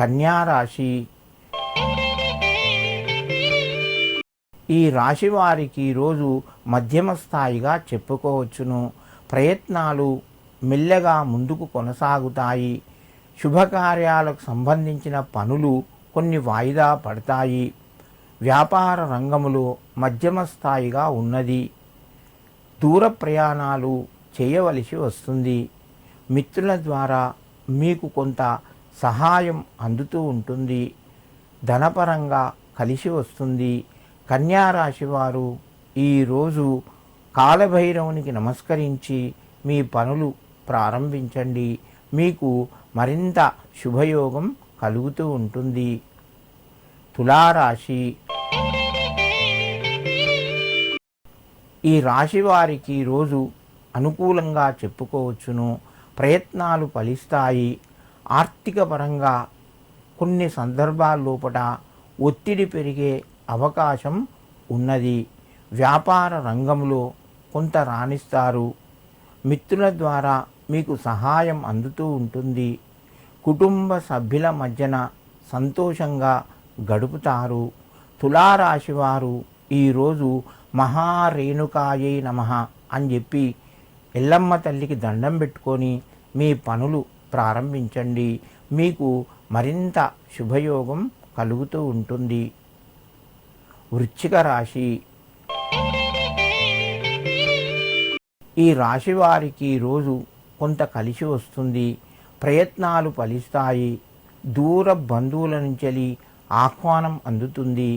కన్యా రాశి. ఈ రాశి వారికి ఈరోజు మధ్యమ స్థాయిగా చెప్పుకోవచ్చును. ప్రయత్నాలు మెల్లగా ముందుకు కొనసాగుతాయి. శుభకార్యాలకు సంబంధించిన పనులు కొన్ని వాయిదా పడతాయి. వ్యాపార రంగములో మధ్యమ స్థాయిగా ఉన్నది. దూర ప్రయాణాలు చేయవలసి వస్తుంది. మిత్రుల ద్వారా మీకు కొంత సహాయం అందుతూ ఉంటుంది. ధనపరంగా కలిసి వస్తుంది. కన్యా రాశి వారు ఈరోజు కాలభైరవునికి నమస్కరించి మీ పనులు ప్రారంభించండి. మీకు మరింత శుభయోగం కలుగుతూ ఉంటుంది. తులారాశి. ఈ రాశి వారికి ఈరోజు అనుకూలంగా చెప్పుకోవచ్చును. ప్రయత్నాలు ఫలిస్తాయి. ఆర్థిక పరంగా కొన్ని సందర్భాల్లోపట ఒత్తిడి పెరిగే అవకాశం ఉన్నది. వ్యాపార రంగంలో కొంత రాణిస్తారు. మిత్రుల ద్వారా మీకు సహాయం అందుతూ ఉంటుంది. కుటుంబ సభ్యుల మధ్యన సంతోషంగా గడుపుతారు. తులారాశి వారు ఈరోజు మహారేణుకాయై నమః అని చెప్పి ఎల్లమ్మ తల్లికి దండం పెట్టుకొని మీ పనులు ప్రారంభించండి. మీకు మరింత శుభయోగం కలుగుతూ ఉంటుంది. వృశ్చిక రాశి. ఈ రాశి వారికి ఈరోజు కొంత కలిసి వస్తుంది. ప్రయత్నాలు ఫలిస్తాయి. దూర బంధువుల నుంచి ఆహ్వానం అందుతుంది.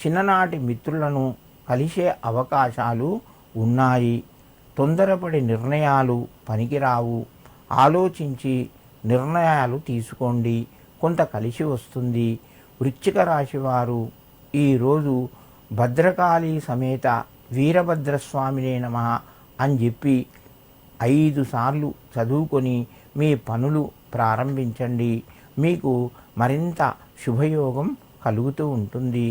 చిన్ననాటి మిత్రులను కలిసే అవకాశాలు ఉన్నాయి. తొందరపడి నిర్ణయాలు పనికిరావు. ఆలోచించి నిర్ణయాలు తీసుకోండి. కొంత కలిసి వస్తుంది. వృశ్చిక రాశి వారు ఈరోజు భద్రకాళి సమేత వీరభద్రస్వామినే నమః అని చెప్పి 5 సార్లు చదువుకొని మీ పనులు ప్రారంభించండి. మీకు మరింత శుభయోగం కలుగుతూ ఉంటుంది.